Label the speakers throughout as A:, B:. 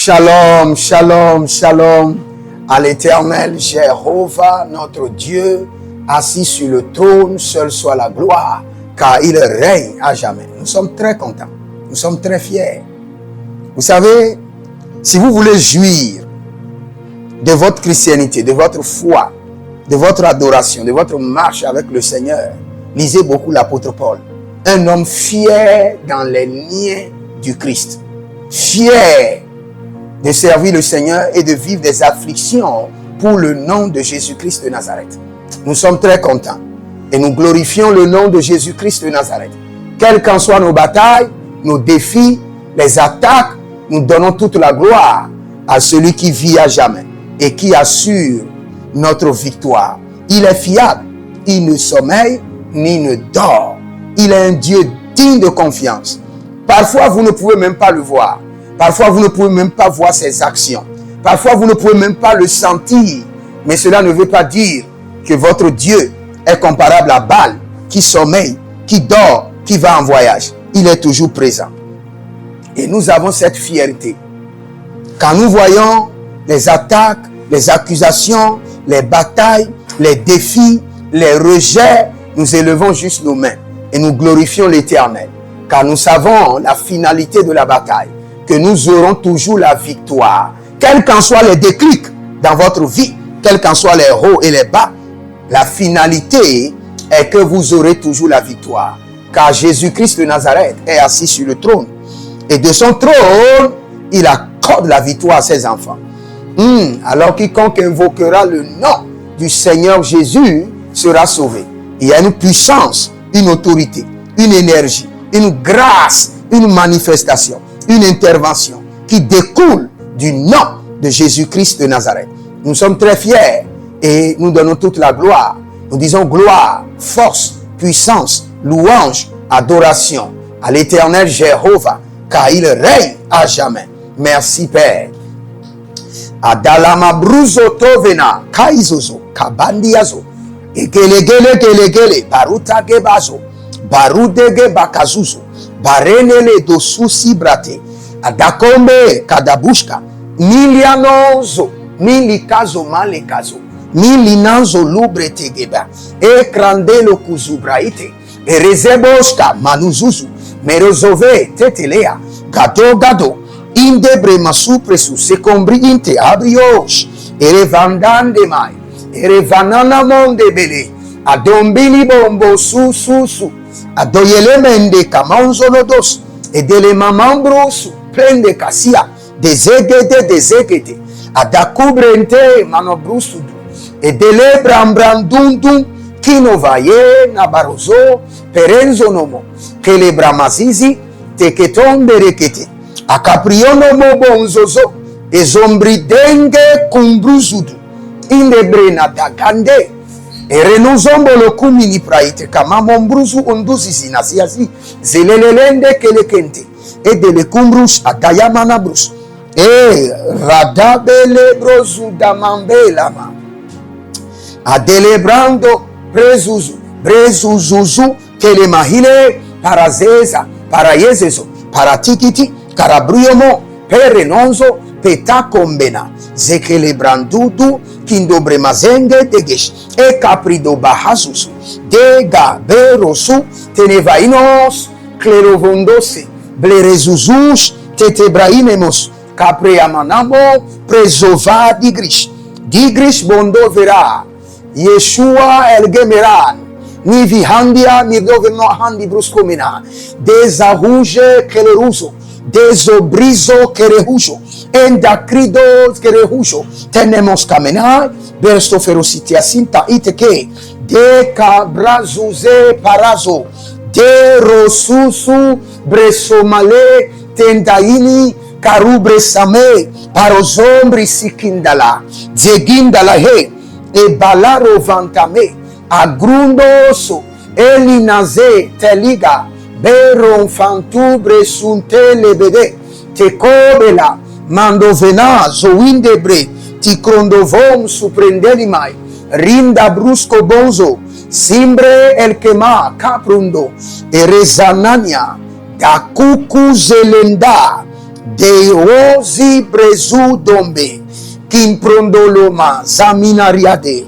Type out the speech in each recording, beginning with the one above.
A: Shalom, shalom, shalom à l'Éternel Jéhovah, notre Dieu, assis sur le trône, seul soit la gloire, car il règne à jamais. Nous sommes très contents, nous sommes très fiers. Vous savez, si vous voulez jouir de votre christianité, de votre foi, de votre adoration, de votre marche avec le Seigneur, lisez beaucoup l'apôtre Paul. Un homme fier dans les liens du Christ. Fier de servir le Seigneur et de vivre des afflictions pour le nom de Jésus-Christ de Nazareth. Nous sommes très contents et nous glorifions le nom de Jésus-Christ de Nazareth. Quelles qu'en soient nos batailles, nos défis, les attaques, nous donnons toute la gloire à celui qui vit à jamais et qui assure notre victoire. Il est fiable, il ne sommeille ni ne dort. Il est un Dieu digne de confiance. Parfois, vous ne pouvez même pas le voir. Parfois, vous ne pouvez même pas voir ses actions. Parfois, vous ne pouvez même pas le sentir. Mais cela ne veut pas dire que votre Dieu est comparable à Baal, qui sommeille, qui dort, qui va en voyage. Il est toujours présent. Et nous avons cette fierté. Quand nous voyons les attaques, les accusations, les batailles, les défis, les rejets, nous élevons juste nos mains et nous glorifions l'Éternel. Car nous savons la finalité de la bataille, que nous aurons toujours la victoire. Quels qu'en soient les déclics dans votre vie, quels qu'en soient les hauts et les bas, la finalité est que vous aurez toujours la victoire. Car Jésus-Christ de Nazareth est assis sur le trône. Et de son trône, il accorde la victoire à ses enfants. Alors quiconque invoquera le nom du Seigneur Jésus sera sauvé. Il y a une puissance, une autorité, une énergie, une grâce, une manifestation, une intervention qui découle du nom de Jésus-Christ de Nazareth. Nous sommes très fiers et nous donnons toute la gloire. Nous disons gloire, force, puissance, louange, adoration à l'Éternel Jéhovah, car il règne à jamais. Merci Père. Adalama bruzo tovena kaizozo kabandiazo egelegele baruta gebazo barudege bakazuzo barenele dosusi brate adakombe kadabushka milianozo milikazo malekazo milinanzo lubretegeba ekrandelo kuzubraite erezeboshka manuzuzu merozove tetelea gado indebre masupresu secombri inte abriosh erevandande mai erevanana monde bele adombili bombo su adoyelemende kamanzolodos edele mamambrosu prende kasia dezegede adakubrente manobrusudu edele brambrandundum kinovaye nabarozo perenzonomo kelebramasizi teketombe rekete akapriono mobonzozo ezombridenge kumbruzudu indebrena dagande erenozombo kumini praite kama mombruzu unduzi sinasiasi zelelelende kelekente edele kumbrus adayamana brus radabele brozu damambelama adelebrando brezuzuzu kelemahile parazeza parayezezo paratikiti karabriomo perenonzo petakombena zekelebrandudu kindobremazenge degesh e caprido bahazusu dega berosu tenevainos clerovondose blerezuzus tetebrainemos capreamanamo prezova digrish bondo vera Yeshua elgemeran Nivihandia mirdoverno handi bruscomina desarruge keleruso desobrizo kerehujo endacridos kerehujo tenemos camena verso ferocitia sinta iteke de cabrazuze parazo de rosusu bresomale tendaini carubresame parozombri sikindala zegindala he e balaro vantame agrundoso elinaze teliga beron fantubre suntele bede te cobela mandovena zoindebre ti crondovom suprendelimai rinda brusco bonzo simbre el kema caprundo e rezanania da cucu zelenda Deozi brezu dombe. Kimprondoloma zaminariade.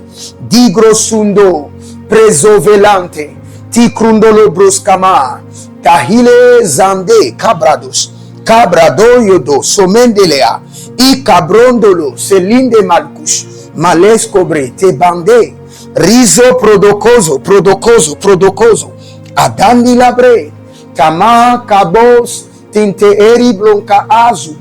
A: Digrosundo prezovelante. Tikrundolo bruskama. Tahile zande cabrados. Cabrado yodo somendelea. I cabrondolo selinde malkush. Males cobre te bande. Rizo prodocoso. Adandi labre. Kama kabos tinte eri blonka azu.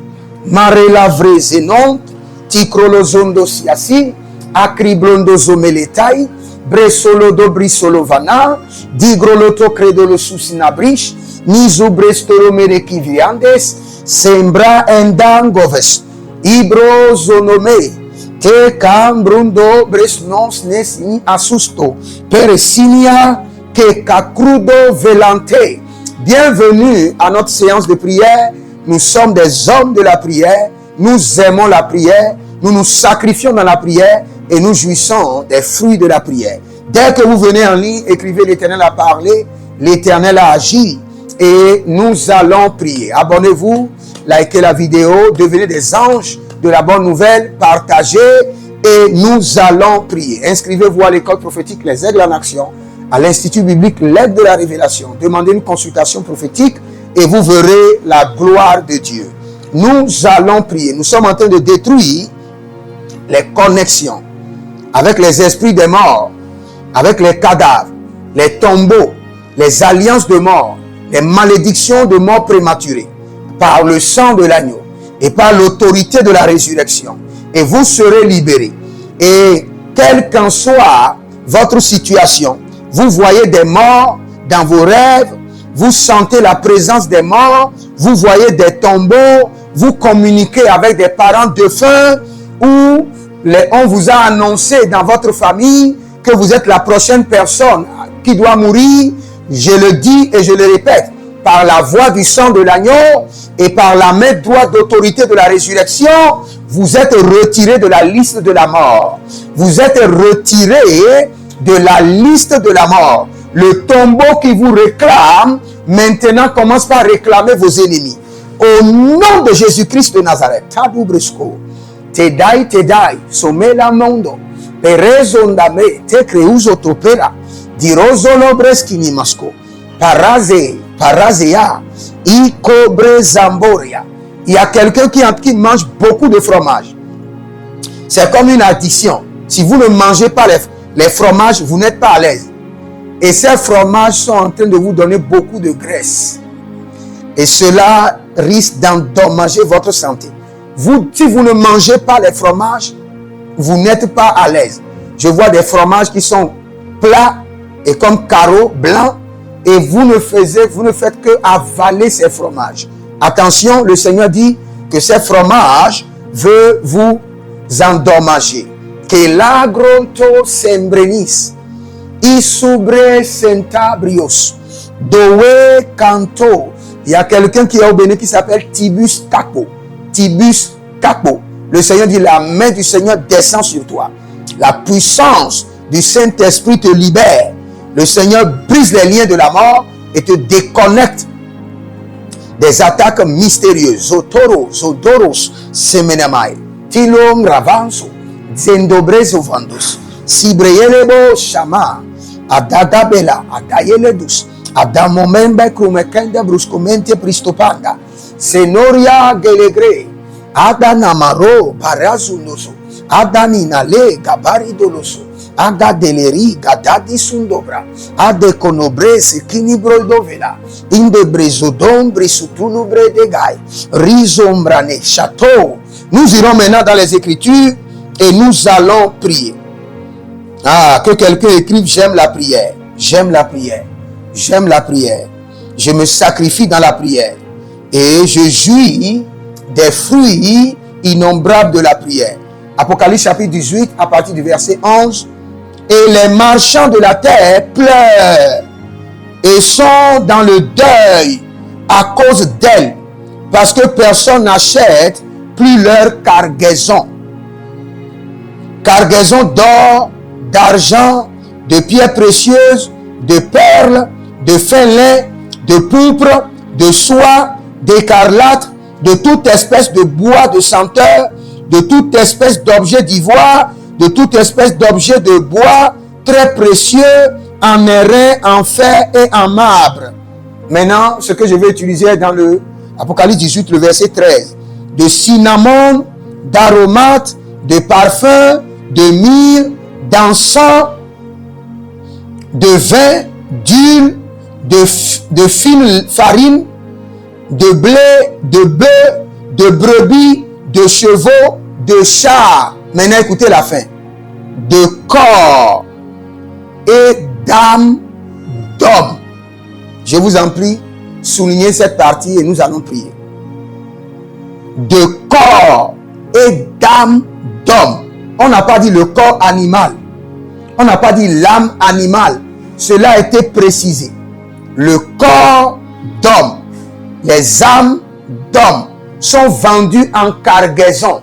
A: Mare lavre zenon. Tikrolozondo siasi. Akriblondo zomeletai. Bresolo dobri solovana. Digroloto credolo susinabrish. Nizu brestolo merekiviandes. Sembra endangoves. Ibro zonome. Te cambrundo bresnos nesi asusto. Peresinia que cacrudo velante. Bienvenue à notre séance de prière. Nous sommes des hommes de la prière. Nous aimons la prière. Nous nous sacrifions dans la prière et nous jouissons des fruits de la prière. Dès que vous venez en ligne, écrivez l'Éternel a parlé, l'Éternel a agi et nous allons prier. Abonnez-vous, likez la vidéo, devenez des anges de la bonne nouvelle, partagez et nous allons prier. Inscrivez-vous à l'école prophétique Les Aigles en Action, à l'Institut biblique L'Aide de la Révélation. Demandez une consultation prophétique et vous verrez la gloire de Dieu. Nous allons prier. Nous sommes en train de détruire les connexions avec les esprits des morts, avec les cadavres, les tombeaux, les alliances de mort, les malédictions de mort prématurée, par le sang de l'agneau et par l'autorité de la résurrection. Et vous serez libérés. Et quelle qu'en soit votre situation, vous voyez des morts dans vos rêves, vous sentez la présence des morts, vous voyez des tombeaux, vous communiquez avec des parents défunts ou on vous a annoncé dans votre famille que vous êtes la prochaine personne qui doit mourir. Je le dis et je le répète, par la voix du sang de l'agneau et par la main droite d'autorité de la résurrection, vous êtes retiré de la liste de la mort. Vous êtes retiré de la liste de la mort. Le tombeau qui vous réclame, maintenant commence par réclamer vos ennemis. Au nom de Jésus-Christ de Nazareth, Tadubresco, Tedai, Somela Mondo, Perezondame, Te Creuso Topera, Dirozolo Breskini Masco, Parazea, Ikobre Zamboria. Il y a quelqu'un qui mange beaucoup de fromage. C'est comme une addiction. Si vous ne mangez pas les fromages, vous n'êtes pas à l'aise. Et ces fromages sont en train de vous donner beaucoup de graisse. Et cela risque d'endommager votre santé. Si vous ne mangez pas les fromages, vous n'êtes pas à l'aise. Je vois des fromages qui sont plats et comme carreaux blancs et vous ne faites que avaler ces fromages. Attention, le Seigneur dit que ces fromages veulent vous endommager. Que l'agronto sembrenis, isubre centabrios, doe canto. Il y a quelqu'un qui est au Bénin qui s'appelle Tibus Tapo. Tibus Tapo. Le Seigneur dit, la main du Seigneur descend sur toi. La puissance du Saint-Esprit te libère. Le Seigneur brise les liens de la mort et te déconnecte des attaques mystérieuses. Zotoro, Zodoros, Semenamai, Tilom Ravanso, Zendobrezo Vandos, Sibreyelebo Shama, Adadabela, Adayeledus, Adamomembe Krumekende Bruscomente Pristopanga, Senoria Gelegre, Adanamaro, Barazunoso, Adaninale, Gabaridoloso, Agadeleri, Gadadi Sundobra, Adeconobre, Sekinibrodovela, Indebrezodom, Brisutunubre de Gai, Rizombrane, Château. Nous irons maintenant dans les Écritures et nous allons prier. Ah, que quelqu'un écrive, j'aime la prière, j'aime la prière, j'aime la prière. Je me sacrifie dans la prière et je jouis des fruits innombrables de la prière. Apocalypse chapitre 18 à partir du verset 11. Et les marchands de la terre pleurent et sont dans le deuil à cause d'elle, parce que personne n'achète plus leur cargaison. Cargaison d'or, d'argent, de pierres précieuses, de perles, de fin lin, de pourpre, de soie, d'écarlate, de toute espèce de bois de senteur, de toute espèce d'objet d'ivoire, de toute espèce d'objet de bois très précieux, en airain, en fer et en marbre. Maintenant, ce que je vais utiliser dans le Apocalypse 18, le verset 13. De cinnamon, d'aromates, de parfums, de myrrhe, d'encens, de vin, d'huile, de fine farine, de blé, de bœuf, de brebis, de chevaux, de chars. Maintenant, écoutez la fin. De corps et d'âme d'homme. Je vous en prie, soulignez cette partie et nous allons prier. De corps et d'âme d'homme. On n'a pas dit le corps animal. On n'a pas dit l'âme animale. Cela a été précisé. Le corps d'homme, les âmes d'homme sont vendues en cargaison.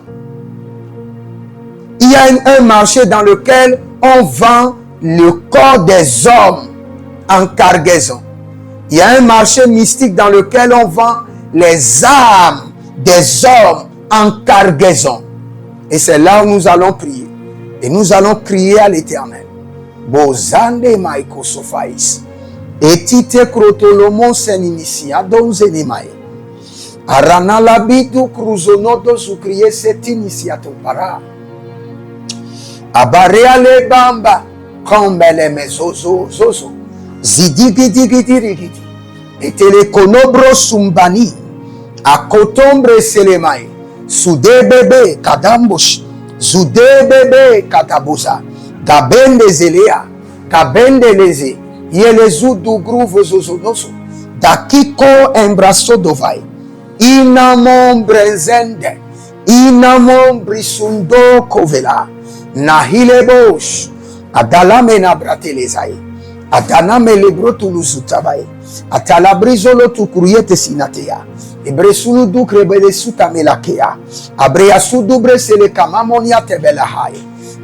A: Il y a un marché dans lequel on vend le corps des hommes en cargaison. Il y a un marché mystique dans lequel on vend les âmes des hommes en cargaison. Et c'est là où nous allons prier. Et nous allons crier à l'Éternel. Bozande maiko sofais. Etite krotolomon senimisi adonzenemae. Arana labidu cruzonodo sukriye setinisiato para. Abarea bamba kombele mezozo zozo. Zidigidigidirigidi. Etelekonobro sumbani. Akotombre selemai. Sude bebe kadambush. Zude bebe katabuza. Gabende zelea. Gabende leze. Yelezu du gruvo zozonoso. Dakiko embraso dovai. Inamon brenzende. Inamon brisundo kovela. Nahile bosh. Adalame na bratelezai. Adaname lebro tuluzutabai. Atalabrizolo tukuriete sinatea. Ebresulu dukrebele sutamelakea. Abreasudu bresele kamamonia tebelahai.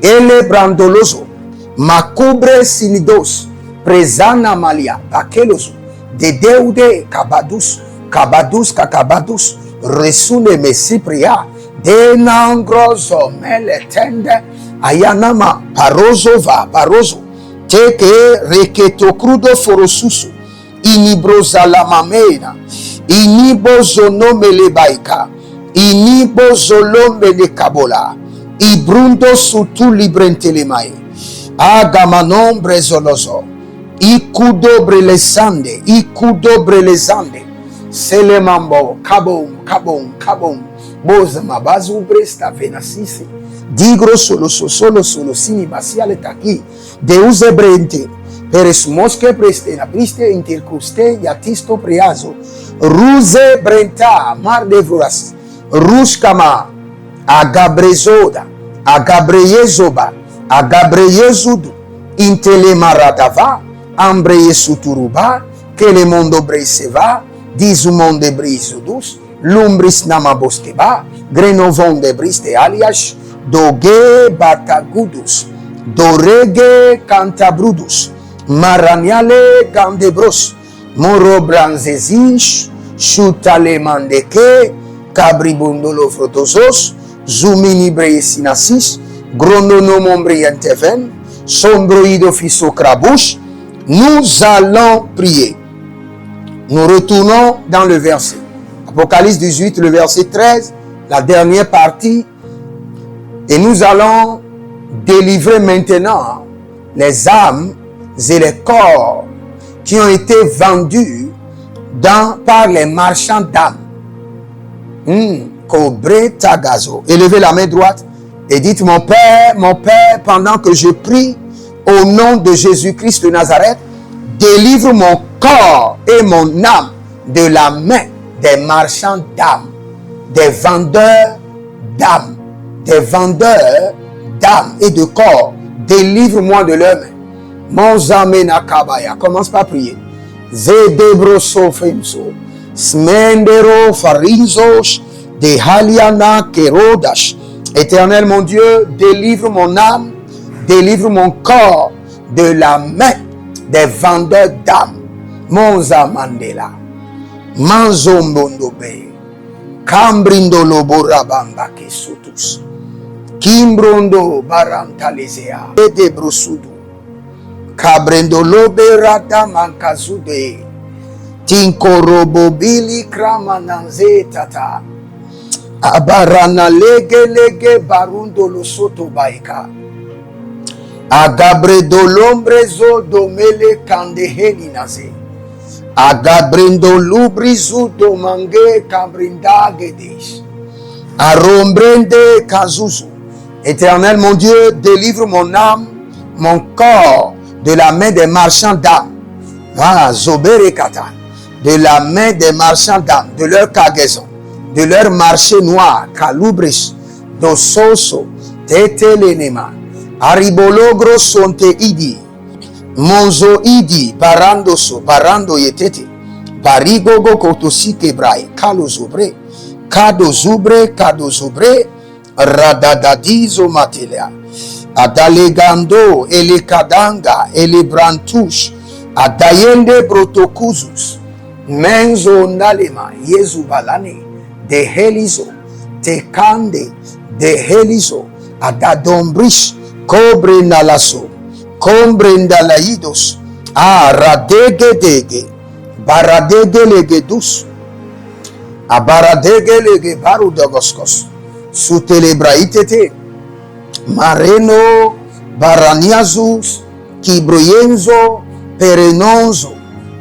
A: Ele brandolozo. Makubre sinidos. Prezana malia. Bakelozo. Dedeude kabadus. Kabadus kakabadus. Resune mesipria. Denangrozo meletende. Ayanama parozova parozo. Teke reketo crudo forosusu. Inibroza la mamena. Inibo zonome le baika. Inibo zolombe le kabola. Ibrundo sutu librente le mai. Agamanombre zolozo. Ikudobre le sande. Ikudobre le zande. Selemambo. Kabom, kabom, kabom. Boza mabazu bresta venasisi. Digro solo sini basiale taki. Deuze brente. Peres mosque prestena priste intercuste yatisto preazo. Ruze brenta mar de vras. Ruskama. Agabrezoda. Agabreyezoba. Agabreyezudu. Intele maradava. Ambreye suturuba. Que le mondo breseva. Dizumonde brisudus. Lumbris namaboskeba. Grenovon de briste alias. Doge batagudus. Dorege cantabrudus. Maraniale gandebros. Moro branzezish. Chutale mandeke. Cabribundolo frotosos. Zumini breisinasis. Grononomombrienteven. Sombroido fisocrabush. Nous allons prier. Nous retournons dans le verset. Apocalypse 18, le verset 13. La dernière partie. Et nous allons délivrer maintenant les âmes et les corps qui ont été vendus par les marchands d'âmes. Cobré tagazo. Élevez la main droite et dites, mon Père, pendant que je prie au nom de Jésus-Christ de Nazareth, délivre mon corps et mon âme de la main des marchands d'âmes, des vendeurs d'âmes. Des vendeurs d'âmes et de corps, délivre-moi de leurs mains. Mon zamena kabaya. Commence par prier. Zedebro sofemso. Smendero farinzos. De haliana kerodash. Éternel mon Dieu, délivre mon âme, délivre mon corps de la main des vendeurs d'âmes. Mon zamandela. Manzombondo be. Cambrindo lobo rabamba ke sotus. Kimbrondo barantalezea. Ede brosudu. Cabrendo lobe rata mankazude. Tinkorobobili kramananze tata. Abarana lege barundo lo soto baika. Agabre do lombrezo domele kandeheli naze. Agabrendo lubrizu do mange kabrindagedish. Arombrende kazuzu. Éternel mon Dieu, délivre mon âme, mon corps de la main des marchands d'âmes. Ah, Zoberekata. De la main des marchands d'âmes, de leur cargaison, de leur marché noir, calubris, dososo, tetelenema, aribologro sonte idi, monzo idi, barandoso, barando yetete, barigogo kotosi kebrai, kalozobre, kadozubre, radadadizo matelea, adalegando, elekadanga, elebrantush, adayende brotokuzus, menzo nalema, yezu balane, de helizo, tekande, de helizo, adadombrish, cobre nalaso, combre ndalaidos, radegedege, baradege legedus, abaradege lege barudogoskos, sutelebraitete, mareno, baraniazus, kibroyenzo, perenonzo,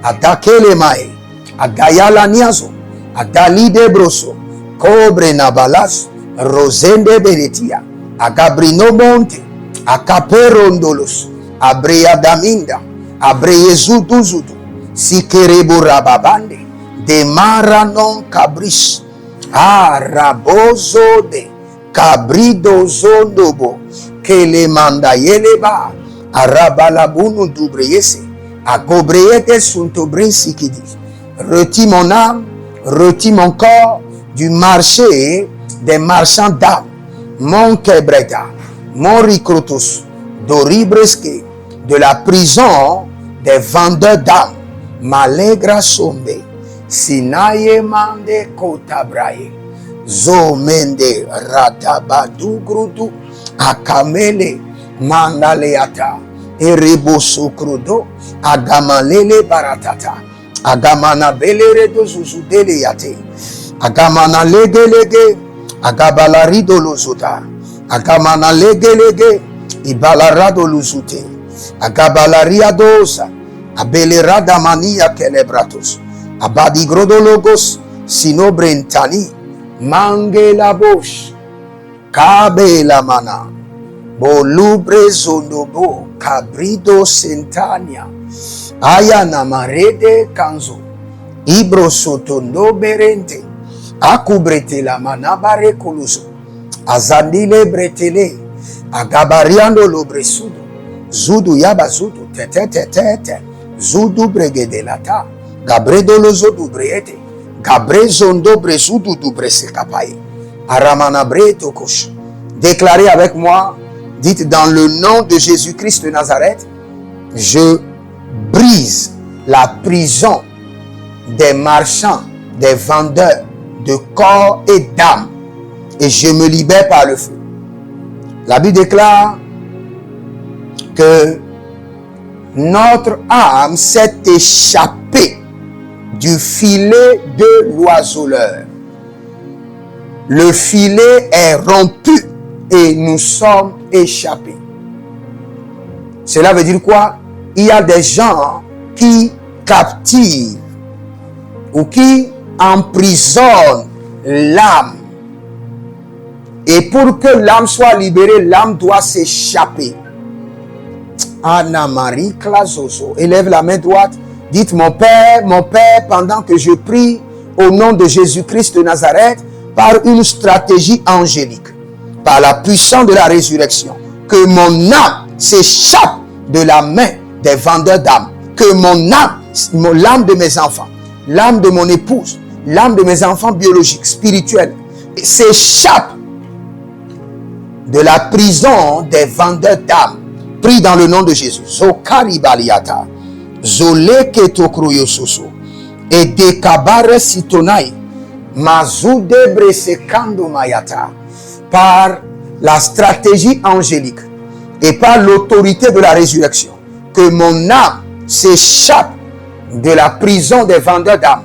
A: adakele mae, agayala niazo, agalide broso, cobre nabalas, rosende beretia, agabrino monte, acaperondolos, abrea daminda, abreyezuduzudu, sikerebo rababande, de mara non cabris, rabozo de cabrido zondobo, que le manda yeleba, arabalabunu dubreyese, agobreyete suntobrin sikidi. Retire mon âme, retire mon corps du marché des marchands d'âmes. Mon kebreta, mon ricrotus, doribreske, de la prison des vendeurs d'âmes. Malegra sombe, sinaye mande kotabraye, zomende ratabadu grudu, akamele mandaleata, ereboso krudo, agamalele baratata. Agamana belere do zuzudele yate. Agamana lege, agabalarido lozuta. Agamana lege, ibalarado luzute. Agabalaria dosa. Abelerada mania celebratos. Abadigrodologos sinobrentani. Mange la bosh. Kabe la mana. Bolubre zondobo. Cabrido sentania. Ayana marede kanzo, ibro sotondo berente, akubrete la manabare koluzo, azandile bretele, agabariando lobresudo, zudu yaba zudu, tete, zudu bregedelata, gabredo lozo dubrete, gabrezondo brezudu dubrese kapaye, aramana breto kosh. Déclarez avec moi, dites dans le nom de Jésus-Christ de Nazareth, je brise la prison des marchands, des vendeurs de corps et d'âme, et je me libère par le feu. La Bible déclare que notre âme s'est échappée du filet de l'oiseleur. Le filet est rompu et nous sommes échappés. Cela veut dire quoi? Il y a des gens qui captivent ou qui emprisonnent l'âme. Et pour que l'âme soit libérée, l'âme doit s'échapper. Anna-Marie Clazoso, élève la main droite. Dites, mon Père, pendant que je prie au nom de Jésus-Christ de Nazareth, par une stratégie angélique, par la puissance de la résurrection, que mon âme s'échappe de la main des vendeurs d'âmes, que mon âme, l'âme de mes enfants, l'âme de mon épouse, l'âme de mes enfants biologiques, spirituels, s'échappe de la prison des vendeurs d'âmes. Prie dans le nom de Jésus. Zokari baliata, zoleke tokroyososo, et dekabare sitonai, Mazoude bresekando mayata. Par la stratégie angélique et par l'autorité de la résurrection, que mon âme s'échappe de la prison des vendeurs d'âmes,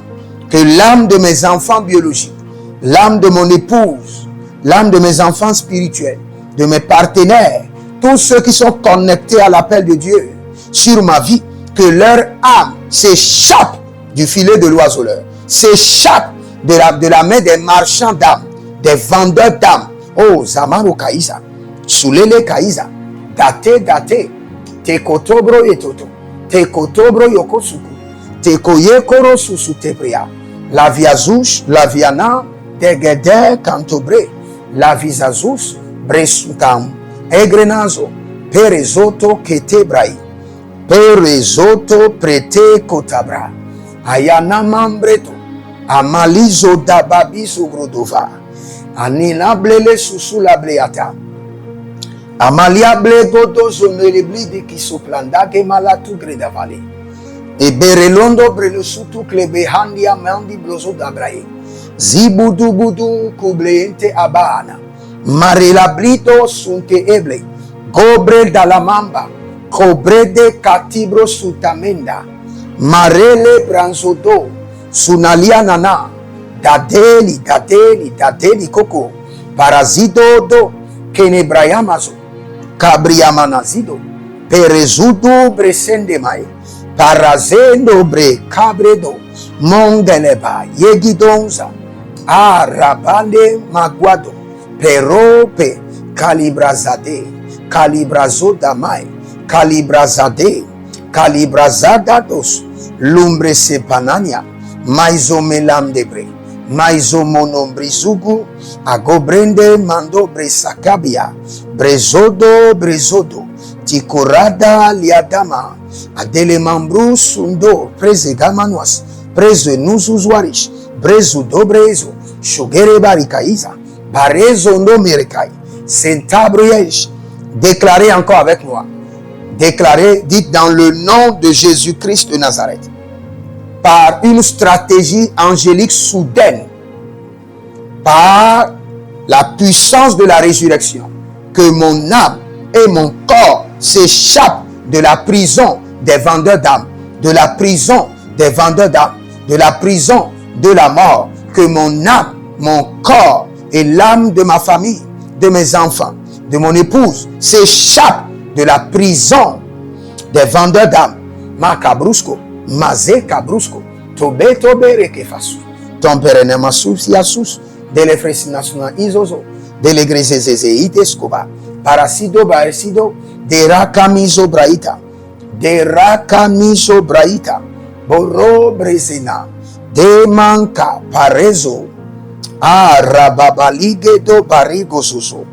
A: que l'âme de mes enfants biologiques, l'âme de mon épouse, l'âme de mes enfants spirituels, de mes partenaires, tous ceux qui sont connectés à l'appel de Dieu sur ma vie, que leur âme s'échappe du filet de l'oiseleur, s'échappe de la main des marchands d'âmes, des vendeurs d'âmes. Oh, Zamaro Kaïsa, Soulele Kaïsa, Date, Tekotobro Etoto, Tekotobro Yokosuku, Tekoyekoro Susu Tepria, La Viazouche, La Viana, Tegede Cantobre, La Vizazus, Bresutam, Egrenazo, Perezoto Ketebrai, Perezoto Prete Kotabra, Ayana Mambreto, Amalizo Dababi Sugrodova, Anila Blele Susu la Bleata, Amalia Blegodo Zomelebli de Kisoplanda Gemalatu Gredavale, et Berelondo Brelusutu Klebehandia Mandi Blozo Dabrae, Zibudu Budu Kubleente Abana, Marela Blito Sunte Eble, Gobre Dalamamba, Cobre de Katibro Sutamenda, Marele Branzodo, Sunalia Nana, Dadeli Koko, Parasito do, Kenebrayamazo, Cabriamanazido, Perezudo Bresendemai, Parazendo Bre Cabredo, Mondeleba, Yegidonza, Arabande Maguado, Perope, Calibrazodamai, Calibrazadados, Lumbre Sepanania, Maizo Melam Debre, Maizo Monombrizugu, Agobrende Mando Bresakabia, Brezodo, Tikorada Liadama, Adele Mambrou Sundo, Preze Gamanoas, Preze Nuzuzwarish, Brezo Dobrezo, Shugere Barikaiza, Barezo no Merekai, Sentabriesh. Déclarez encore avec moi. Déclarez, dites dans le nom de Jésus-Christ de Nazareth, par une stratégie angélique soudaine, par la puissance de la résurrection, que mon âme et mon corps s'échappent de la prison des vendeurs d'âmes, de la prison des vendeurs d'âmes, de la prison de la mort, que mon âme, mon corps et l'âme de ma famille, de mes enfants, de mon épouse s'échappent de la prison des vendeurs d'âmes. Makabrusco, Mazé Kabrusco, Tobe Rekefasu, Tomperenemasus Yasus, de l'Efresinational Isozo, de l'Egrezeze Escoba, Parasido Baresido, de Rakamizo Braita, Boro Brezina, de Manca Parezo, Rababaligedo Barigo Suso,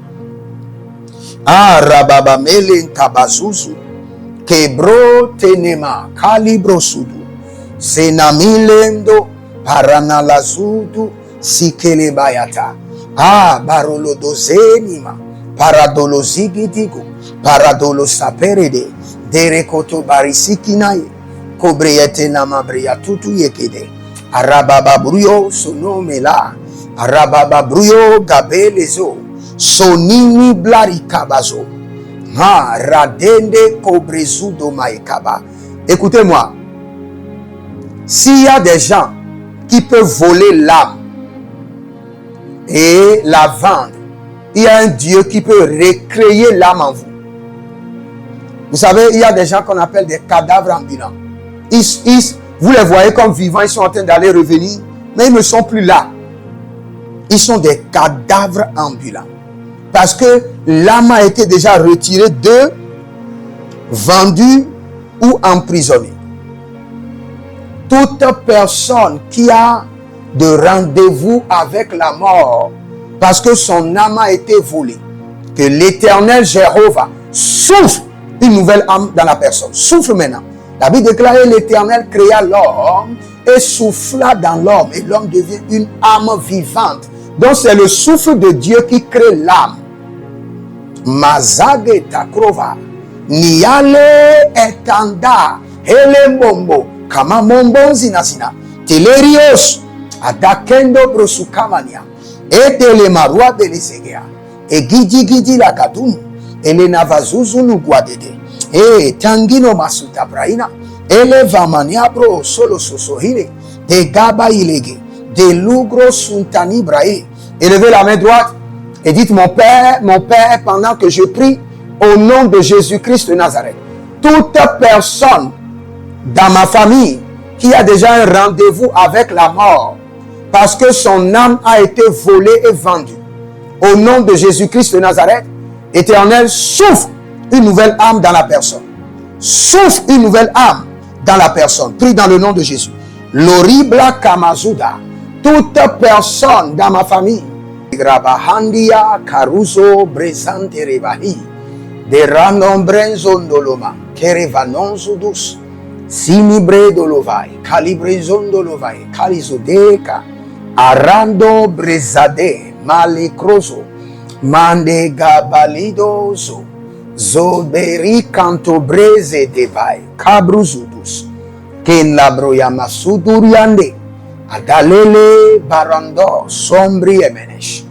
A: Rababamelen Kabazuzu, Kebro Tenema Kalibro Sudu, Senamilendo Paranalazudu Sikele Bayata, Barolodozenima, Paradolozigitigo, Paradolosaperede, Derekoto Barisikinaye, Kobreyete Namabreya Tutu Yekede, Arabababruyo Sonomela, Arabababruyo Gabelezo, Sonini Blarikabazo, Radende Kobrezudo Maekaba. Écoutez-moi, s'il y a des gens qui peuvent voler l'âme et la vendre, il y a un Dieu qui peut recréer l'âme en vous. Vous savez, il y a des gens qu'on appelle des cadavres ambulants. Vous les voyez comme vivants, ils sont en train d'aller revenir, mais ils ne sont plus là. Ils sont des cadavres ambulants. Parce que l'âme a été déjà retirée d'eux, vendue ou emprisonnée. Toute personne qui a de rendez-vous avec la mort, parce que son âme a été volée, que l'Éternel Jéhovah souffle une nouvelle âme dans la personne. Souffle maintenant. La Bible déclare que l'Éternel créa l'homme et souffla dans l'homme, et l'homme devient une âme vivante. Donc c'est le souffle de Dieu qui crée l'âme. Mazage takrova, niale etanda, hele mombo, kama mombo zinazina, telerios, Adakendo brosukamania. Edele marua de lisegea. E gidi la kadum. Ele navazuzu nu guadede. E tangino masuta braina. Ele vamania bro solo sosohile. De gaba ilege. De lugro suntani brae. Élevez la main droite et dites mon Père, pendant que je prie au nom de Jésus-Christ de Nazareth. Toute personne dans ma famille qui a déjà un rendez-vous avec la mort parce que son âme a été volée et vendue. Au nom de Jésus-Christ de Nazareth, Éternel, souffle une nouvelle âme dans la personne. Souffle une nouvelle âme dans la personne. Prie dans le nom de Jésus. L'horrible Kamazuda. Toute personne dans ma famille. Grabahandia Caruso Brezante Rebahi. De Randombrenzondoloma. Kerevanonzudus. Sinibre dolovai. Calibrezondolovai. Calizodeka. Arando Brezade. Malicroso. Mande Gabalidozo. Zoberi Canto Breze Devai. Cabruzudus. Ken labroya masuduriande. Adalele barando sombri emenesh.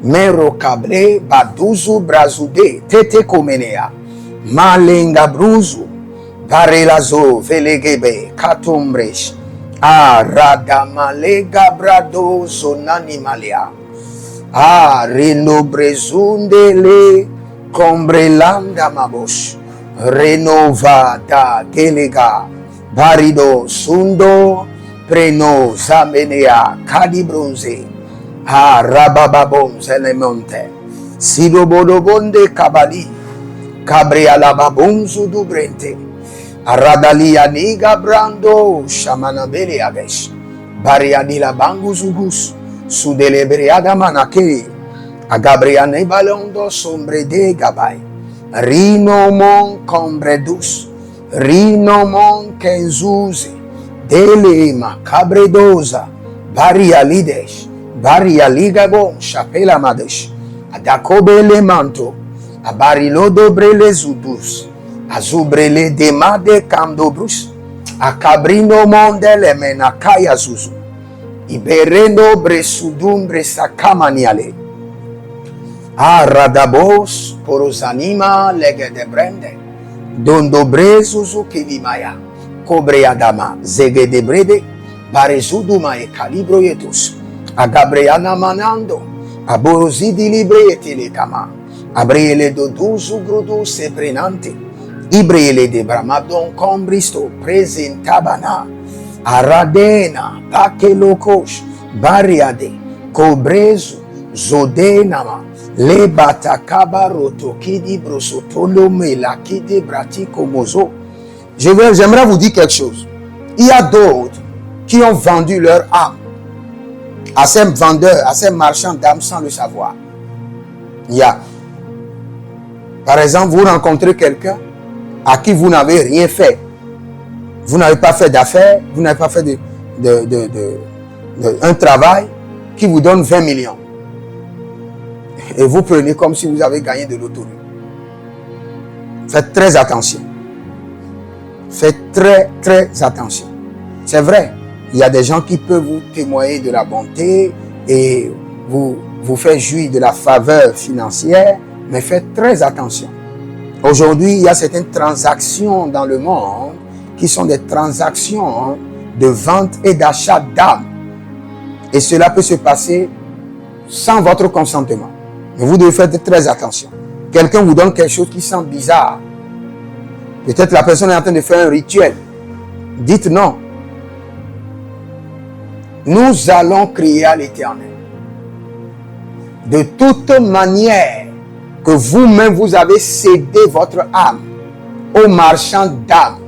A: Mero kable baduzu brazude tete komenea. Malenga bruzu. Barelazo velegebe katombresh. Radamalega brado zonani malia. Reno brezundele combrelanda mabosh. Renova da gelega. Barido sundo preno zamenea calibronze. Rabababon zelemonte. Sidobodobonde kabali. Cabrialababonzu dubrente. Aradalia niga brando shamanabele agesh. Bariadila banguzugus. Sudelebriada manake. Agabriane balondo sombre de gabay. Rino mon combredus. Rino mon kenzuzi. Dele macabredoza. Barialidesh. Barialigabon chapela madesh. Adakobele manto. Abarilodo brele zudus. Azubrele demade camdobrus. Acabrino mondele menakaya zuzu. Iberendo bresudum bresakamaniale. Radabos porosanima lege de brende. Dondo brezuzu kilimaya. Cobre adama zege de brede. Barezuduma e calibro yetus. Agabreana manando. Aborozidi libre e telecama. Abrele do duzu grudu seprenante. Ibrele de bramadon combristo presentabana. Aradena pakelokosh bariade kobrezu zodenama le batakaba rotokidi brosotolo melakide bratiko mozo. J'aimerais vous dire quelque chose. Il y a d'autres qui ont vendu leur âme à ces vendeurs, à ces marchands d'âmes sans le savoir. Il y a, par exemple, vous rencontrez quelqu'un à qui vous n'avez rien fait. Vous n'avez pas fait d'affaires, vous n'avez pas fait un travail qui vous donne 20 millions. Et vous prenez comme si vous avez gagné de loterie. Faites très attention. Faites très attention. C'est vrai, il y a des gens qui peuvent vous témoigner de la bonté et vous faire jouir de la faveur financière, mais faites très attention. Aujourd'hui, il y a certaines transactions dans le monde qui sont des transactions de vente et d'achat d'âme. Et cela peut se passer sans votre consentement. Mais vous devez faire très attention. Quelqu'un vous donne quelque chose qui sent bizarre. Peut-être la personne est en train de faire un rituel. Dites non. Nous allons crier à l'Éternel. De toute manière que vous-même vous avez cédé votre âme aux marchands d'âme,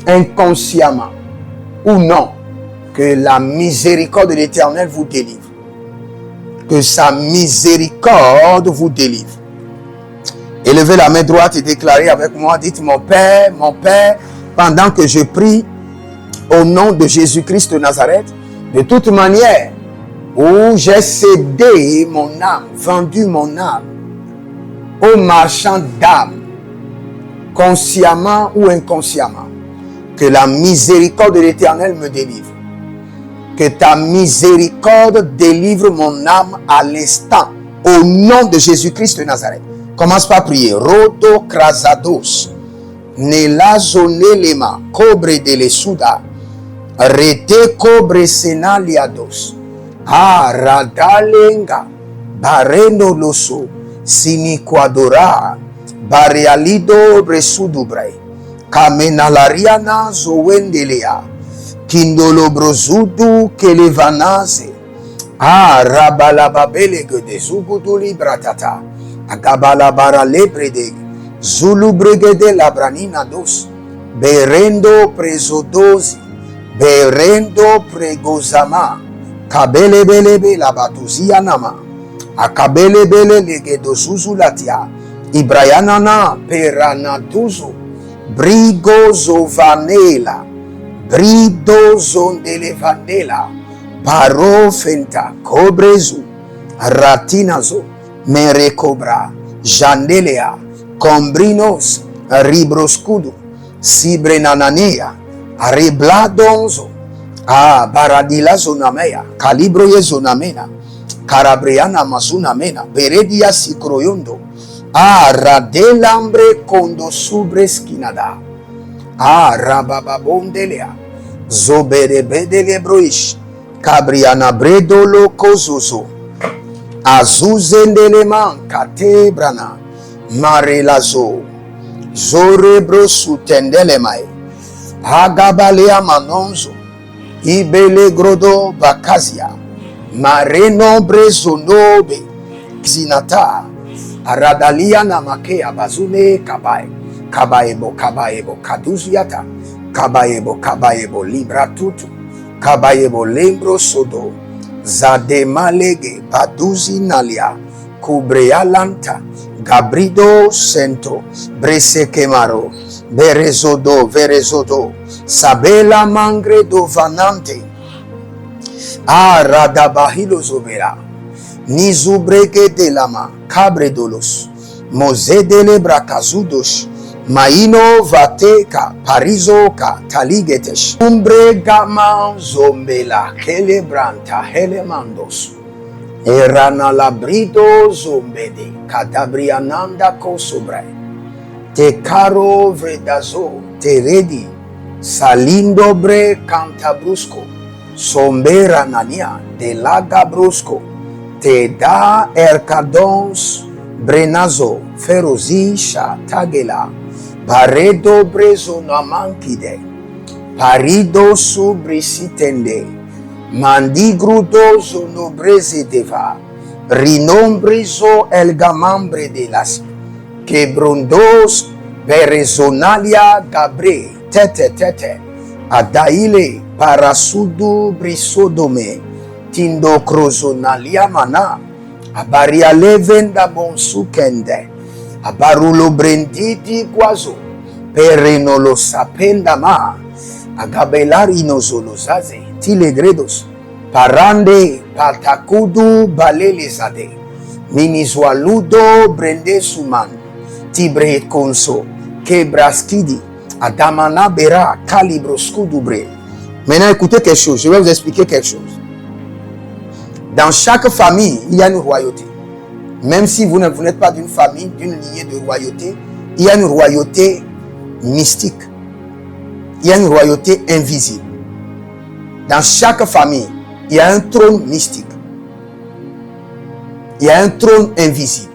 A: inconsciemment ou non, que la miséricorde de l'Éternel vous délivre. Que sa miséricorde vous délivre. Élevez la main droite et déclarez avec moi, dites mon Père, pendant que je prie au nom de Jésus-Christ de Nazareth, de toute manière où j'ai cédé mon âme, vendu mon âme aux marchands d'âme, consciemment ou inconsciemment, que la miséricorde de l'Éternel me délivre. Que ta miséricorde délivre mon âme à l'instant. Au nom de Jésus-Christ de Nazareth. Commence par prier. Rodo krasados. Nela zonelema. Cobre de lesuda. Rete cobre senaliados. Radalenga. Bareno loso. Siniquadora. Barealido bresudubre. Kamenalariana zowendelea. Kindolo brozudu kelevanaze. Rabalababelege de zuguduli bratata. Agabalabara lebrede. Zulu bregede labranina dos. Berendo prezodozi. Berendo pregozama. Kabelebelebe labatuzia nama. Akabelebele legedo zuzulatia. Ibrayanana peranatuzo. Brigozo vanela. Brido zondele vanela. Barofenta cobrezu. Ratinazo. Merecobra. Jandelea. Combrinos. Ribroscudo. Sibrenananea. Rebladonzo. Baradila zonamea. Calibro ye zonamena. Carabriana mazunamena. Beredia sicroyondo. Radelambre condo subresquinada. Rabababondelea. Zoberebedele broish. Cabriana bredolo cozozo. Azuzendeleman catebrana. Marelazo. Zorebro sutendelemai. Agabalea manonzo. Ibele grodo bakazia. Mareno brezonobe. Zinata. Aradalia namakea bazune kabai. Kabaebo kabaebo kaduziata. Kabaebo libra tutu. Kabaebo lembro sodo. Zademalege baduzi nalia. Kubrealanta. Gabrido sento. Brese kemaro. Verezodo. Sabela mangre do vanante. Radabahilo zobera. Nizubrege de lama. Cabre dolos. Mozedele brakazudos. Maino vateka. Parizoka. Taligetesh. Umbre gama zombela. Celebranta. Helemandos. Erana labrido zombede. Cadabriananda kosobre. Te caro vredazo. Te redi. Salindobre cantabrusco. Sombera nania. De laga brusco. Te da ercadons brenazo ferozisha tagela baredo brezo namankide parido subrisitende mandigrudo zonobreze deva rinombrizo elgamambre de las quebrondos berezonalia gabre tete adaile parasudu brisodome Tindo crozonalia mana. Abaria levenda bonsukende. Abarulo brenditi guazo. Pereno lo sapenda ma. Agabelari no zolozaze. Tilegredos. Parande patakudu balelezade. Minizwaludo brende suman. Tibre conso. Kebraskidi. Adamana bera calibroskudubre. Maintenant écoutez quelque chose. Je vais vous expliquer quelque chose. Dans chaque famille, il y a une royauté. Même si vous n'êtes pas d'une famille, d'une lignée de royauté, il y a une royauté mystique. Il y a une royauté invisible. Dans chaque famille, il y a un trône mystique. Il y a un trône invisible.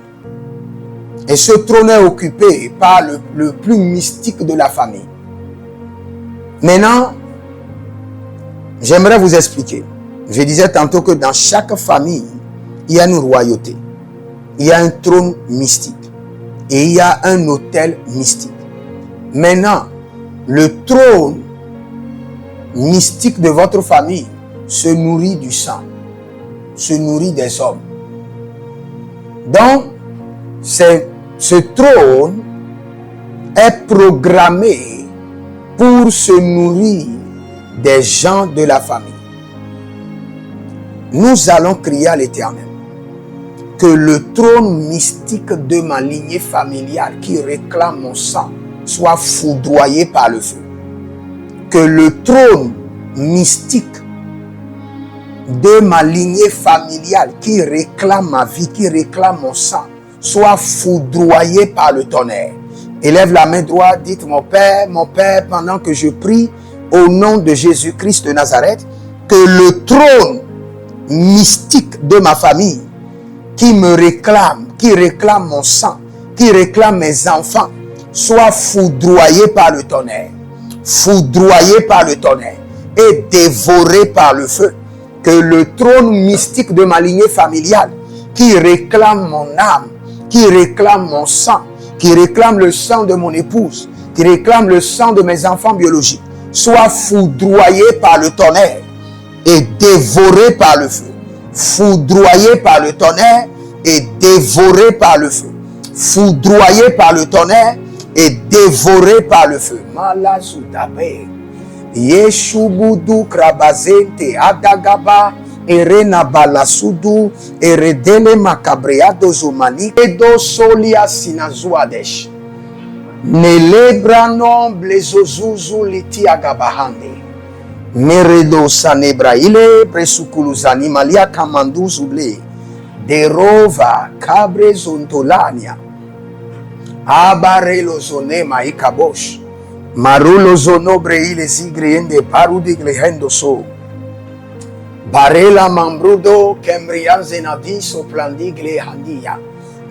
A: Et ce trône est occupé par le plus mystique de la famille. Maintenant, j'aimerais vous expliquer. Je disais tantôt que dans chaque famille, il y a une royauté. Il y a un trône mystique. Et il y a un autel mystique. Maintenant, le trône mystique de votre famille se nourrit du sang, se nourrit des hommes. Donc, ce trône est programmé pour se nourrir des gens de la famille. Nous allons crier à l'Éternel que le trône mystique de ma lignée familiale qui réclame mon sang soit foudroyé par le feu. Que le trône mystique de ma lignée familiale qui réclame ma vie, qui réclame mon sang, soit foudroyé par le tonnerre. Élève la main droite, dites mon Père, pendant que je prie au nom de Jésus-Christ de Nazareth, que le trône mystique de ma famille qui me réclame, qui réclame mon sang, qui réclame mes enfants, soit foudroyé par le tonnerre, foudroyé par le tonnerre et dévoré par le feu. Que le trône mystique de ma lignée familiale qui réclame mon âme, qui réclame mon sang, qui réclame le sang de mon épouse, qui réclame le sang de mes enfants biologiques, soit foudroyé par le tonnerre et dévoré par le feu. Foudroyé par le tonnerre et dévoré par le feu. Foudroyé par le tonnerre et dévoré par le feu. Malazutabe. Yeshubudu krabazente adagaba erena balasudu eredele makabreado zumani edo solia sinazuadesh. Nelebrano blezozuzu liti agabahande. Meredo sanebraile presukuluzani malia kamandu zuble. Derova kabre zontolania. Abarelo zonema ikabosh. Marulo zonobre ile zigriende parudi glehendo so. Barela mambrudo kembrian zenadi soplandi glehandia.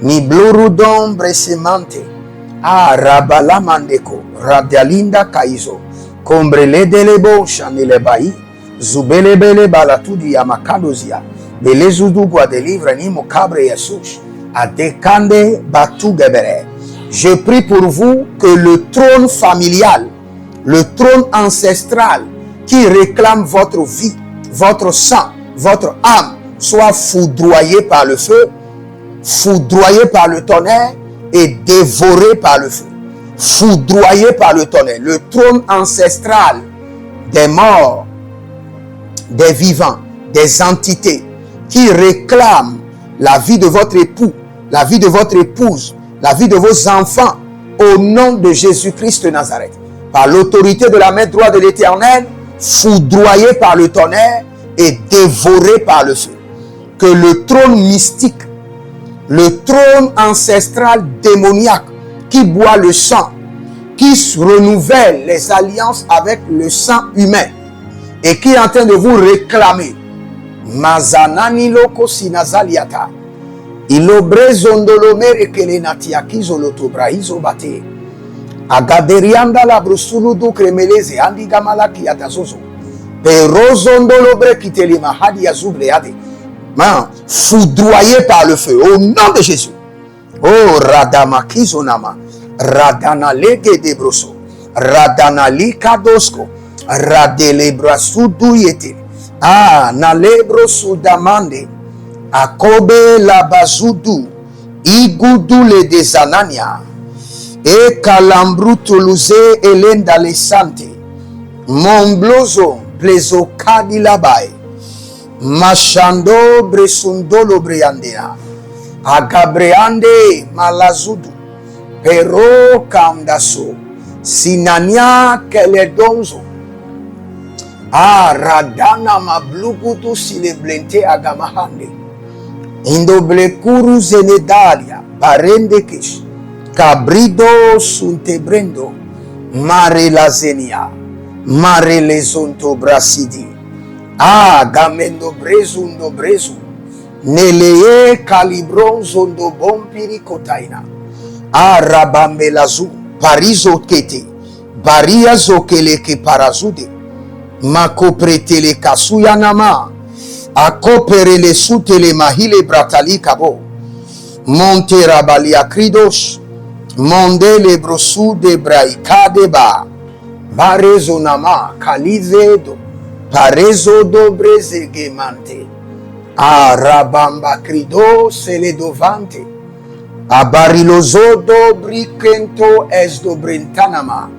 A: Ni blurudon bresemante. Rabala mandeko. Radialinda kaizo. Kombrele delebo chanele bayi. Zubelebele balatudi yamakadozia. Belezudu guadelivre ni mokabre yesush. Adekande batu gebere. Je prie pour vous que le trône familial, le trône ancestral qui réclame votre vie, votre sang, votre âme, soit foudroyé par le feu, foudroyé par le tonnerre et dévoré par le feu. Foudroyé par le tonnerre. Le trône ancestral des morts, des vivants, des entités qui réclament la vie de votre époux, la vie de votre épouse, la vie de vos enfants, au nom de Jésus-Christ de Nazareth. Par l'autorité de la main droite de l'Éternel, foudroyé par le tonnerre et dévoré par le feu. Que le trône mystique, le trône ancestral démoniaque qui boit le sang, qui renouvelle les alliances avec le sang humain et qui est en train de vous réclamer, Mazanani loko sinazaliata. Ilobre zondolomere kelenatiakizo lotobraizo bate. Agaderianda la brusuludu kremeleze andi gamalaki atazozo. Pero zondolobre kiteli mahadi azubleade. Foudroyé par le feu au nom de Jésus. Oh radamakizo nama. Radana lege de broso. Radana li kadosko. Radele brasudu yete. Nalebro sudamande. Akobe la bazudu, igudu le desanania, e kalambru tuluze elenda le sante, momblozo plezo kadi labai, machando bresundolo briandena, agabreande malazudu, pero kamdaso, sinania keledonzo, radana mablugutu sileblente agamahande. Indoble kuru zenedalia, barendekish, cabrido suntebrendo, mare la zenia, mare le zonto brasidi, gamendo brezundo brezu, neleye calibron zondo bompiri kotaina, rabambe lazu, parizo kete, baria zokele ke parazude, mako pretele kasuya nama, akopere le sutele mahile bratali kabo. Monte rabalia kridosh. Monde le brosu de braikade ba. Barezo nama kalizedo. Parezo do breze gemante. Rabamba krido sele dovante. Abarilozo do brikento es do brentanama.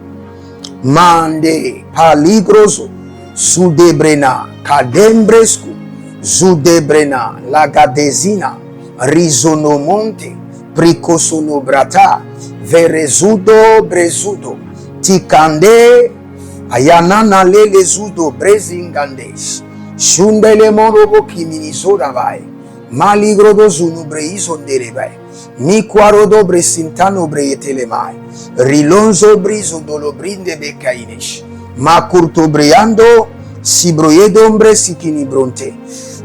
A: Mande paligroso. Sudebrena kadembresku. Zudebrena, lagadezina, rizonomonte, pricosonobrata, verezudo brezudo, tikande, ayanana lelezudo brezingandes, Shundele morobo kiminizo davai. Maligrodo zunubreizo nderevai. Mikwarodo bresintano breyetelemai. Rilonzo brizo dolobrinde bekainesh. Makurto breando sibroyedombre sikini bronte.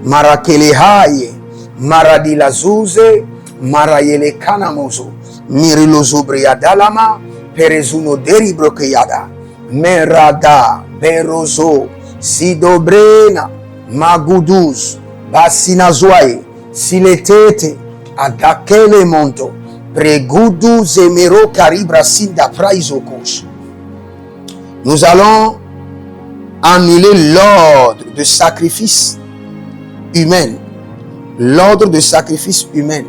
A: Marakelehaye. Maradilazuze. Marayele kanamozo. Mirilozo breyadalama. Perezuno deribrokeyada. Merada berozo. Sidobrena. Maguduz. Basinazwaye. Siletete. Adakele monto. Pregudu zemero karibra sinda praizokos. Nous allons annuler l'ordre de sacrifice humain. L'ordre de sacrifice humain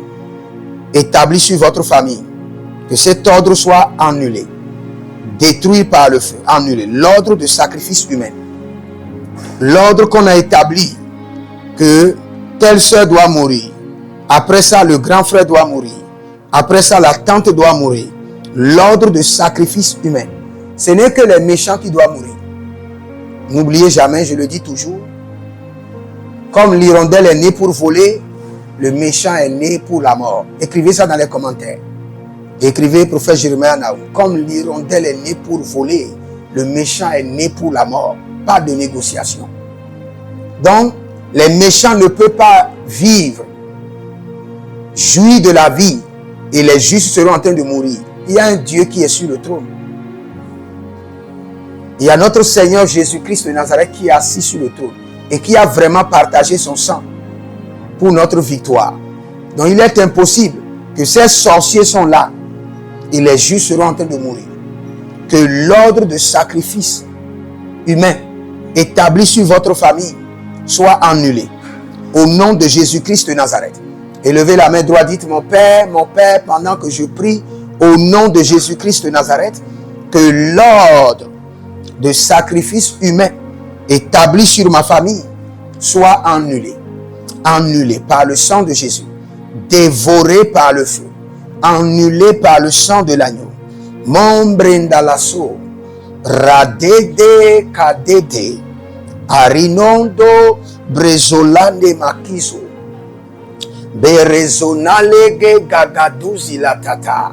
A: établi sur votre famille. Que cet ordre soit annulé. Détruit par le feu. Annulé. L'ordre de sacrifice humain. L'ordre qu'on a établi que telle soeur doit mourir. Après ça, le grand frère doit mourir. Après ça, la tante doit mourir. L'ordre de sacrifice humain. Ce n'est que les méchants qui doivent mourir. N'oubliez jamais, je le dis toujours, comme l'hirondelle est née pour voler, le méchant est né pour la mort. Écrivez ça dans les commentaires. Écrivez, prophète Jérémie Naoum, comme l'hirondelle est née pour voler, le méchant est né pour la mort. Pas de négociation. Donc, les méchants ne peuvent pas vivre, jouir de la vie, et les justes seront en train de mourir. Il y a un Dieu qui est sur le trône. Il y a notre Seigneur Jésus-Christ de Nazareth qui est assis sur le trône et qui a vraiment partagé son sang pour notre victoire. Donc il est impossible que ces sorciers sont là et les justes seront en train de mourir. Que l'ordre de sacrifice humain établi sur votre famille soit annulé. Au nom de Jésus-Christ de Nazareth. Élevez la main droite, dites mon Père, pendant que je prie au nom de Jésus-Christ de Nazareth, que l'ordre de sacrifice humain établi sur ma famille soit annulé. Annulé par le sang de Jésus. Dévoré par le feu. Annulé par le sang de l'agneau. Mon brendalasso. Radede kadede. Arinondo brezolande makizo. Berezonalege gagaduzi la tata.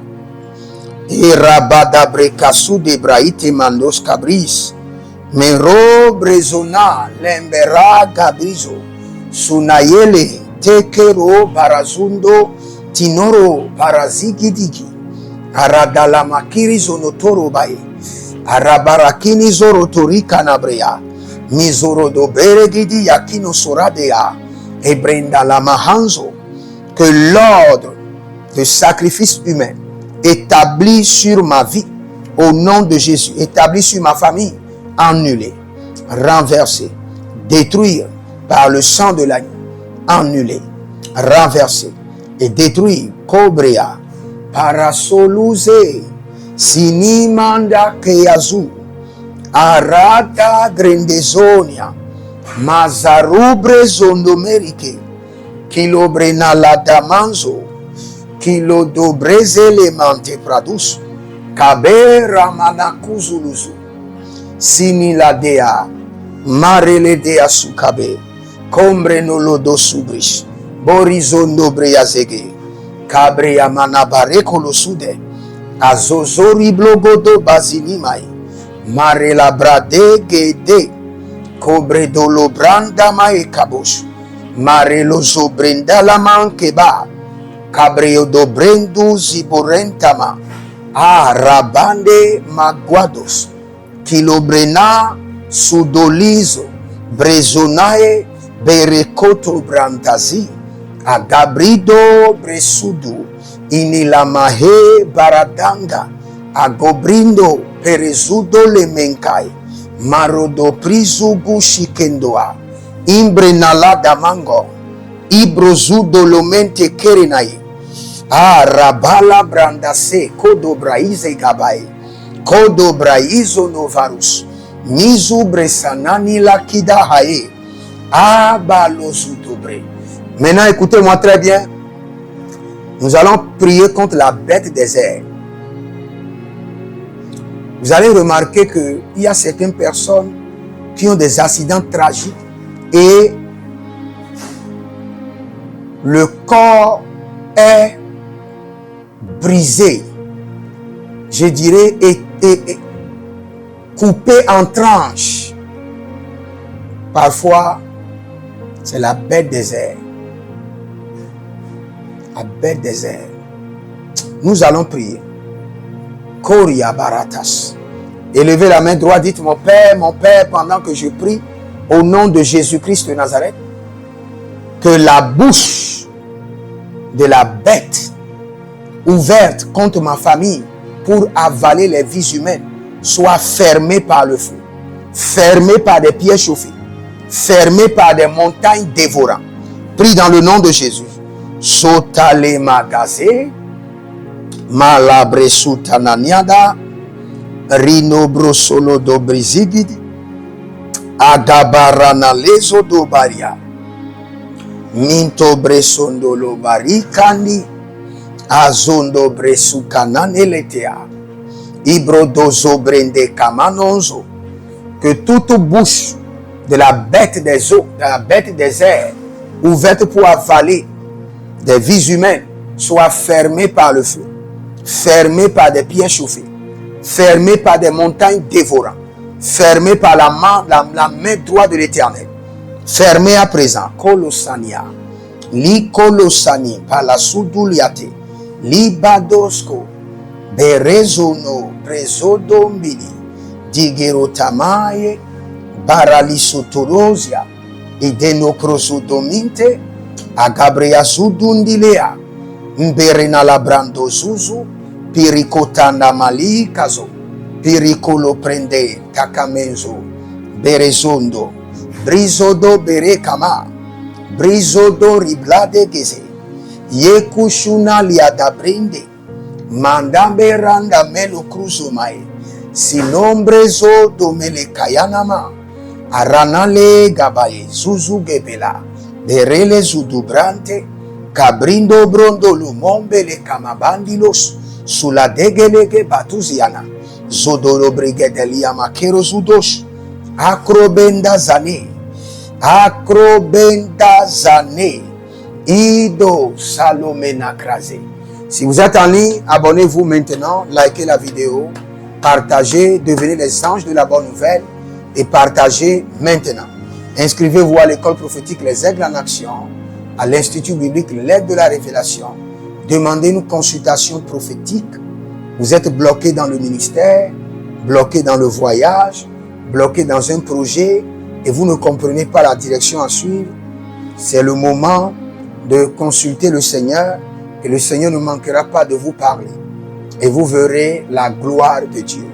A: Irabada brekasu de braite mandos cabris. Mero brezona lembera gabrizo. Sunayele tekero barazundo tinoro barazigidigi. Aradala makiri zonotoro bae. Arabarakini zoro torika nabrea. Mizoro do beregidi yakino soradea. Et brenda la mahanzo. Que l'ordre de sacrifice humain établi sur ma vie, au nom de Jésus, établi sur ma famille, annulé, renversé, détruire par le sang de l'agneau, annulé, renversé et détruire, cobrea, parasoluze, sinimanda keyazu, arada grendezonia, mazarubre zondomerike, kilobrena la damanzo, kilo dobreze le mante pradus, kabe ramana kuzuluzu, sini la dea, marele dea sukabe, kombre no lodo subrish, borizondo breyazege, kabre yamana bareko lo sude, azozori blogodo bazinimai, mare la brade gede, kobre dolo branda mae kabosh, mare lo zobrenda la mankeba, Cabreo do brendu ziborentama. Rabande maguados. Kilobrena sudolizo. Brezonae berekoto brantazi. Agabrido bresudu. Inilamahe baradanga. Agobrindo perezudo lemenkai. Marodo prizugu shikendoa. Imbrenala damango. Ibrozudo lomente kerenai. Rabala brandase kodo braize gabai. Kodo braizo novarus. Mizu bresanani lakida hae. Abalozudobre. Maintenant, écoutez-moi très bien. Nous allons prier contre la bête des airs. Vous allez remarquer qu'il y a certaines personnes qui ont des accidents tragiques et le corps est brisé, je dirais, et coupé en tranches. Parfois, c'est la bête des airs. La bête des airs. Nous allons prier. Koria Baratas. Élevez la main droite, dites mon Père, pendant que je prie, au nom de Jésus-Christ de Nazareth, que la bouche de la bête ouverte contre ma famille pour avaler les vies humaines soit fermée par le feu, fermée par des pieds chauffés, fermée par des montagnes dévorantes. Prie dans le nom de Jésus. Sotale magazé, malabre sutananiada, rino brosolo do brizigidi, agabarana lezo do baria, minto bresondo lo barikandi, azondo bresu kananeletea, ibrodozo brende kamanonzo. Que toute bouche de la bête des eaux, de la bête des airs, ouverte pour avaler des vies humaines, soit fermée par le feu, fermée par des pieds chauffés, fermée par des montagnes dévorantes, fermée par la main droite de l'Éternel, fermée à présent. Kolosania, li kolosani, par la souduliate, li badosko, berezono, brezodombili, digerotamaye, baralisotorosia, idenocrosodominte, agabrea sudundilea, mberena labrando zuzu, piricotana malikazo, piricolo prende takamenzo, berezondo, brizodo berekama, brizodo riblade geze, yekushuna liada brinde, mandambe randa melo cruzomae, sinombrezo domele kayanama, aranale gabaye zuzu gebela, berele zudubrante, cabrindo brondo lumombe le camabandilos, sulla degelege batuziana, zodoro brigedelia makero zudosh, akrobenda zane, ido salomena krasé. Si vous êtes en ligne, abonnez-vous maintenant, likez la vidéo, partagez, devenez les anges de la bonne nouvelle et partagez maintenant. Inscrivez-vous à l'école prophétique Les Aigles en Action, à l'Institut biblique L'aide de la Révélation. Demandez une consultation prophétique. Vous êtes bloqué dans le ministère, bloqué dans le voyage, bloqué dans un projet et vous ne comprenez pas la direction à suivre. C'est le moment de consulter le Seigneur et le Seigneur ne manquera pas de vous parler. Et vous verrez la gloire de Dieu.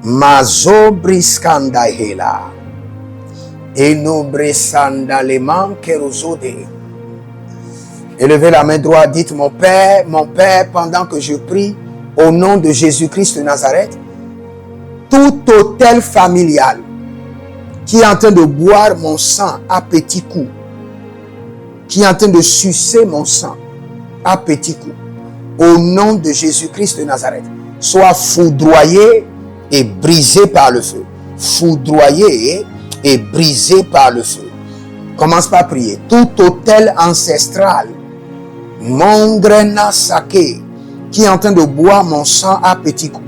A: Mazobriskanda hela. Enobresanda leman kerozode. Élevez la main droite, dites mon Père, pendant que je prie au nom de Jésus-Christ de Nazareth, tout autel familial qui est en train de boire mon sang à petits coups, qui est en train de sucer mon sang à petits coups, au nom de Jésus-Christ de Nazareth, soit foudroyé et brisé par le feu. Foudroyé et brisé par le feu. Commence par prier. Tout autel ancestral, Mongrena Sake, qui est en train de boire mon sang à petits coups,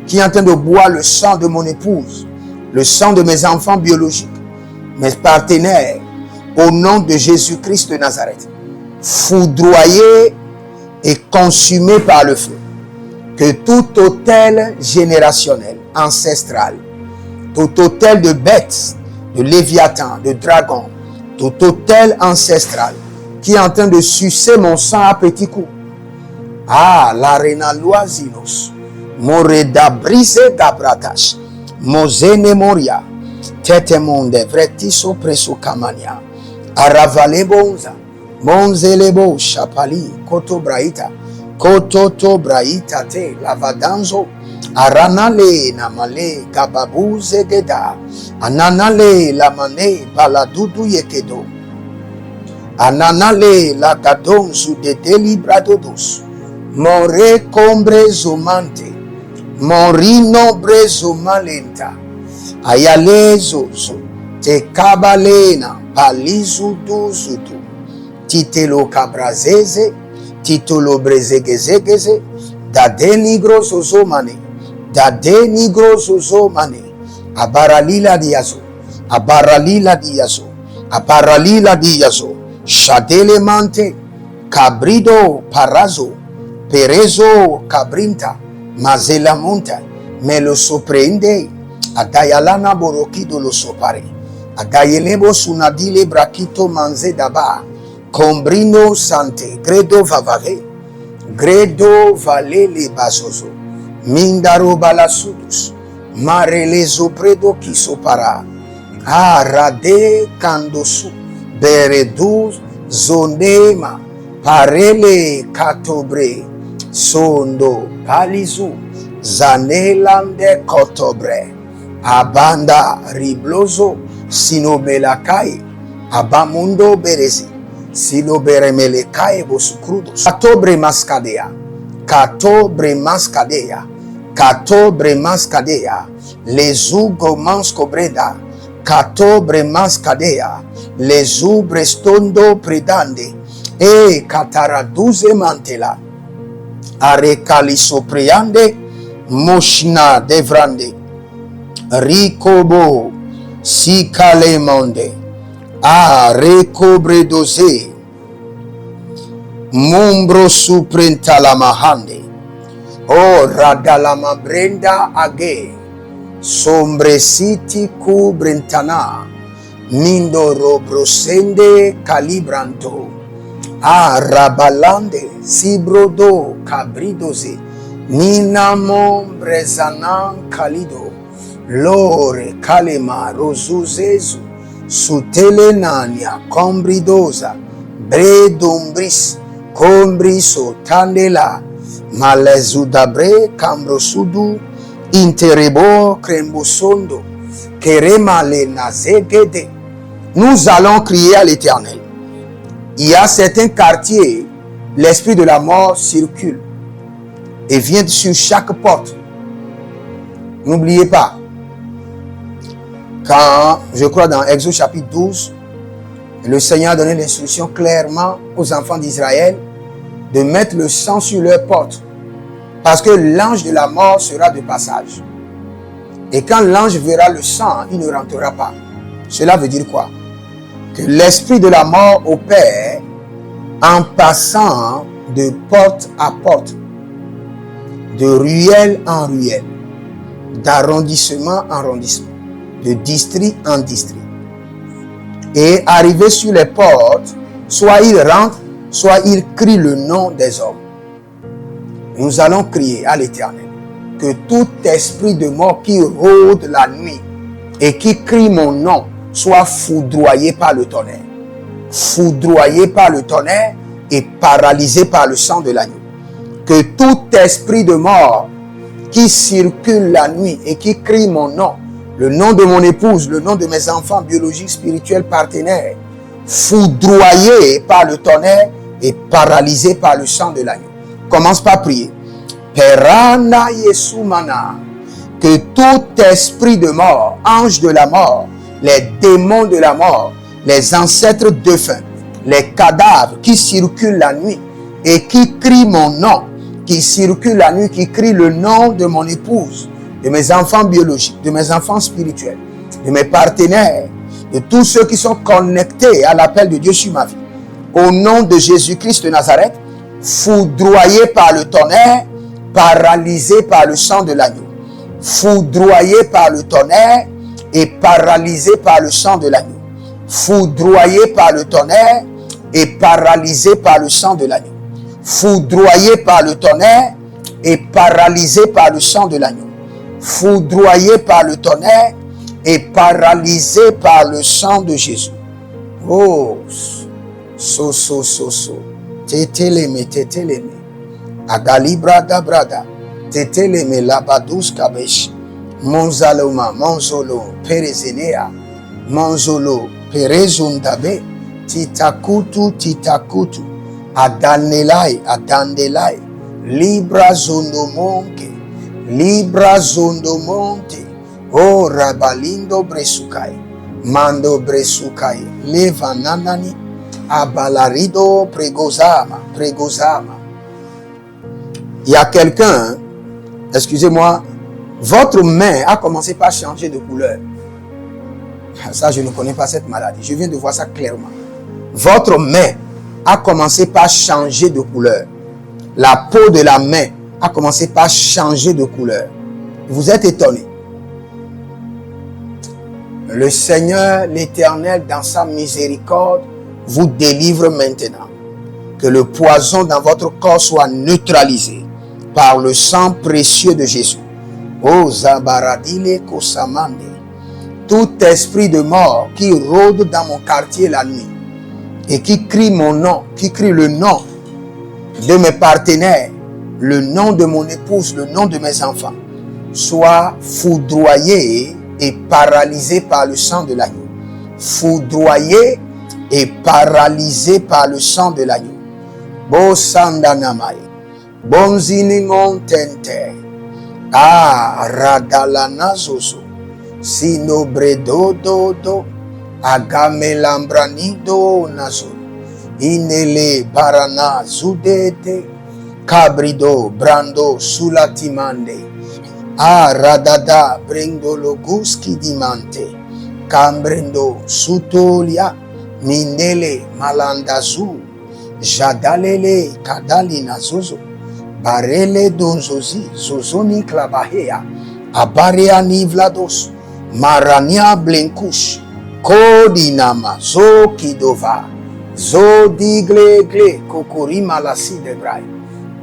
A: qui est en train de boire le sang de mon épouse, le sang de mes enfants biologiques, mes partenaires, au nom de Jésus-Christ de Nazareth, foudroyé et consumé par le feu. Que tout autel générationnel, ancestral, tout autel de bêtes, de léviathan, de dragon, tout autel ancestral qui est en train de sucer mon sang à petits coups. Ah, l'arena loisinos, moreda brise gabratash, mozene moria, tete monde vretiso preso kamania, aravale bonza, monzelebo chapali, koto braita, kototo braita te, lavadanzo, aranale namale kababuze geda, ananale lamane baladudu yekedo, ananale la kadonzu de delibradodos, more combre zomante, morino brezo malenta, ayale zozo, te kabalena palizu duzutu titelo kabrazeze titolo brezegezegeze dade nigro zozomane dade nigro zozomane abaralila diazo abaralila diazo abaralila diazo shadele mante cabrido parazo perezo cabrinta mazela monta me lo sorprende adayalana borokido lo sopare adayelebo sunadile brakito manze daba combrino sante gredo vavave gredo valele basozo mindaro balasudus marelezo predo kisopara arade kandosu beredu zonema parele katobre sondo palizu zanelande kotobre abanda riblozo sinobelakai abamundo berezi siloberemelekai bosukrudos katobre maskadea katobre maskadea katobre maskadea lezugo manskobreda katobre maskadea lezubre stondo predande e kataraduze mantela arekali sopriande moshna devrande rikobo sikale monde a recobre doze mumbro suprentalama o radalama brenda age sombresiti kubrentana mindo robrosende calibranto a rabalande sibrodo cabridoze ninamo brezanan calido lore calema rosuzezu sutelenania combridosa bredombris combriso tandela malezudabre cambrosudu interebo crembosondo keremale nazegede. Nous allons crier à l'Éternel. Il y a certains quartiers, l'esprit de la mort circule et vient sur chaque porte. N'oubliez pas, quand, je crois dans Exode chapitre 12, le Seigneur a donné l'instruction clairement aux enfants d'Israël de mettre le sang sur leurs portes, parce que l'ange de la mort sera de passage. Et quand l'ange verra le sang, il ne rentrera pas. Cela veut dire quoi? Que l'esprit de la mort opère en passant de porte à porte, de ruelle en ruelle, d'arrondissement en arrondissement, de district en district. Et arrivé sur les portes, soit il rentre, soit il crie le nom des hommes. Nous allons crier à l'Éternel que tout esprit de mort qui rôde la nuit et qui crie mon nom soit foudroyé par le tonnerre. Foudroyé par le tonnerre et paralysé par le sang de l'agneau. Que tout esprit de mort qui circule la nuit et qui crie mon nom, le nom de mon épouse, le nom de mes enfants biologiques, spirituels, partenaires, foudroyé par le tonnerre et paralysé par le sang de l'agneau. Commence par prier. Perana Yesumana, que tout esprit de mort, ange de la mort, les démons de la mort, les ancêtres défunts, les cadavres qui circulent la nuit et qui crient mon nom, qui circulent la nuit, qui crient le nom de mon épouse, de mes enfants biologiques, de mes enfants spirituels, de mes partenaires, de tous ceux qui sont connectés à l'appel de Dieu sur ma vie. Au nom de Jésus-Christ de Nazareth, foudroyé par le tonnerre, paralysé par le sang de l'agneau. Foudroyé par le tonnerre et paralysé par le sang de l'agneau. Foudroyé par le tonnerre et paralysé par le sang de l'agneau. Foudroyé par le tonnerre et paralysé par le sang de l'agneau. Foudroyé par le tonnerre et paralysé par le sang de Jésus. Oh, so. Teteleme. Agalibra brada. Teteleme labadus kabesh. Monzaloma, monzolo, perezenea. Monzolo, perezundabe. Titakutu. Adandelai. Libra zondomonte. Oh, rabalindo bresukai. Mando Bresukai, Levananani, Abalarido, Pregozama. Il y a quelqu'un, excusez-moi, votre main a commencé par changer de couleur. Ça, je ne connais pas cette maladie. Je viens de voir ça clairement. Votre main a commencé par changer de couleur. La peau de la main a commencé par changer de couleur. Vous êtes étonné. Le Seigneur, l'Éternel, dans sa miséricorde, vous délivre maintenant. Que le poison dans votre corps soit neutralisé par le sang précieux de Jésus. Oh Zabaradile Kosamande. Tout esprit de mort qui rôde dans mon quartier la nuit et qui crie mon nom, qui crie le nom de mes partenaires, le nom de mon épouse, le nom de mes enfants, soit foudroyé et paralysé par le sang de l'agneau. Foudroyé et paralysé par le sang de l'agneau. Bo sandanamai, bonzini montente, radalana zozo, sino bredo do, agame lambranido nazo, inele barana zudete, cabrido brando sulatimande, radada brendo loguski dimante, cambrendo sutolia, mindele malandazu, jadalele kadalina zozo, barele donzozi, zozoni klabahea, abarea nivlados, marania blenkush, kodinama, zo kidova, zo diglegle, kokorima lasi debrai,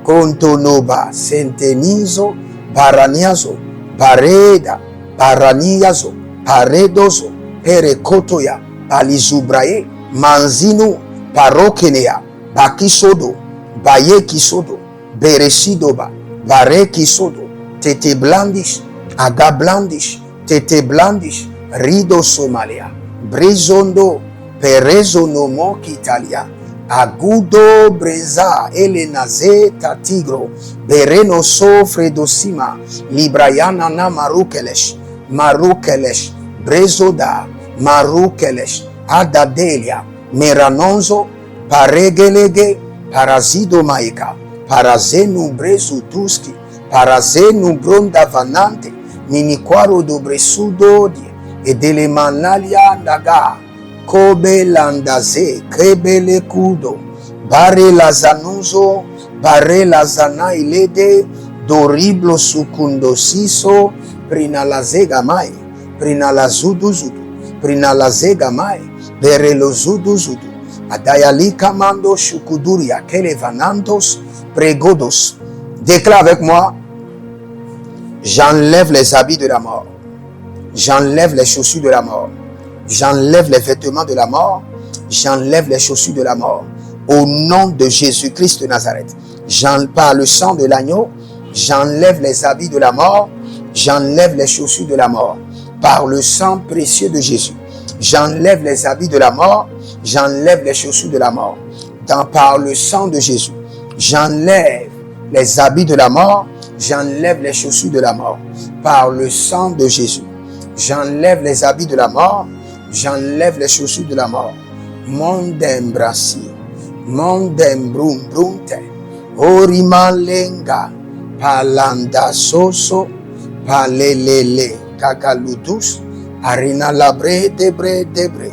A: kontonoba, sentenizo, baraniazo, bareda, baraniazo, paredozo, perekotoya, palizubraye, manzino, parokenea, bakisodo, bayekisodo, beresidoba, barekisodo, tete blandish, aga blandish, tete blandish, rido somalia, brizondo, perezonomo kitalia, agudo breza, elenaze tatigro, bereno sofre dosima, librayana na marukelesh, brezoda, marukelesh, adadelia, meranonzo, paregelege, parazido maika, parazenu brezu tuski, parazenu bronda vanante, miniquaro dobresudo e dele manalia daga, kobe landaze, kebele kudo, bare lazanuzo, bare lazana ilede, doriblo sukundo siso, prina lazega mai, prina lazudu zudu, prina lazega mai, bere lo zudu zudu, adayali kamando shukuduria, kele vanantos, pregodos. Déclare avec moi, j'enlève les habits de la mort, j'enlève les chaussures de la mort, j'enlève les vêtements de la mort, j'enlève les chaussures de la mort, au nom de Jésus-Christ de Nazareth. Par le sang de l'agneau, j'enlève les habits de la mort, j'enlève les chaussures de la mort, par le sang précieux de Jésus. J'enlève les habits de la mort, j'enlève les chaussures de la mort, par le sang de Jésus. J'enlève les habits de la mort, j'enlève les chaussures de la mort, par le sang de Jésus. J'enlève les habits de la mort, j'enlève les chaussures de la mort. Mondem brassi, mondem brum brumte, orimalenga, palanda soso, palelele, kakalutus, arina labre debre,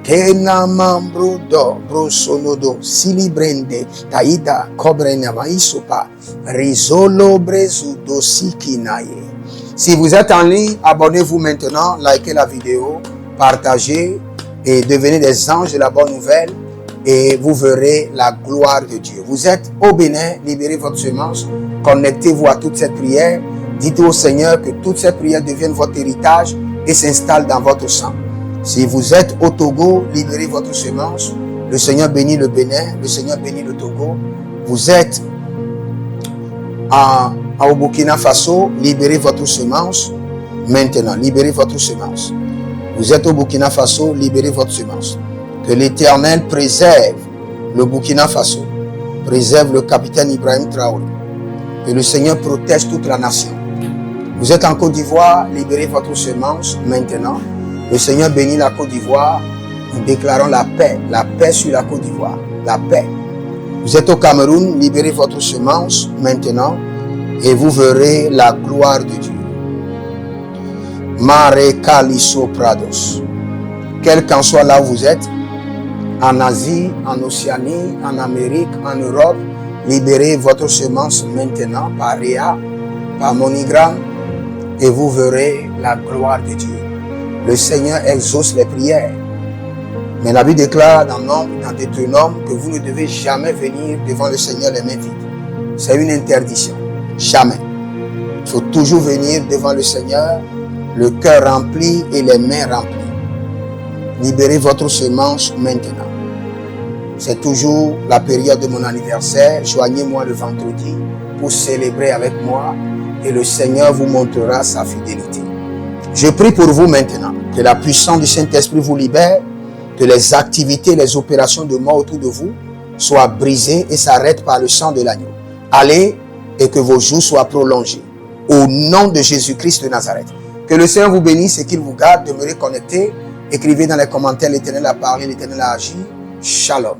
A: kena mambrudo, brosonodo, silibrende, taida, kobrena maisopa, risolo brezudo sikinaye. Si vous êtes en ligne, abonnez-vous maintenant, likez la vidéo, partagez et devenez des anges de la bonne nouvelle et vous verrez la gloire de Dieu. Vous êtes au Bénin, libérez votre semence, connectez-vous à toute cette prière, dites au Seigneur que toute cette prière devienne votre héritage et s'installe dans votre sang. Si vous êtes au Togo, libérez votre semence, le Seigneur bénit le Bénin, le Seigneur bénit le Togo. Vous êtes au Burkina Faso, libérez votre semence maintenant, libérez votre semence. Vous êtes au Burkina Faso, libérez votre semence. Que l'Éternel préserve le Burkina Faso, préserve le capitaine Ibrahim Traoré. Que le Seigneur protège toute la nation. Vous êtes en Côte d'Ivoire, libérez votre semence maintenant. Le Seigneur bénit la Côte d'Ivoire. Nous déclarons la paix sur la Côte d'Ivoire, la paix. Vous êtes au Cameroun, libérez votre semence maintenant et vous verrez la gloire de Dieu. Mare Kaliso Prados. Quel qu'en soit là où vous êtes, en Asie, en Océanie, en Amérique, en Europe, libérez votre semence maintenant par Réa, par MoneyGram, et vous verrez la gloire de Dieu. Le Seigneur exauce les prières. Mais la Bible déclare dans Deutéronome que vous ne devez jamais venir devant le Seigneur les mains vides. C'est une interdiction. Jamais. Il faut toujours venir devant le Seigneur, le cœur rempli et les mains remplies. Libérez votre semence maintenant. C'est toujours la période de mon anniversaire. Joignez-moi le vendredi pour célébrer avec moi et le Seigneur vous montrera sa fidélité. Je prie pour vous maintenant que la puissance du Saint-Esprit vous libère, que les activités, les opérations de mort autour de vous soient brisées et s'arrêtent par le sang de l'agneau. Allez et que vos jours soient prolongés. Au nom de Jésus-Christ de Nazareth. Que le Seigneur vous bénisse et qu'il vous garde. Demeurez connectés. Écrivez dans les commentaires, l'Éternel a parlé, l'Éternel a agi. Shalom.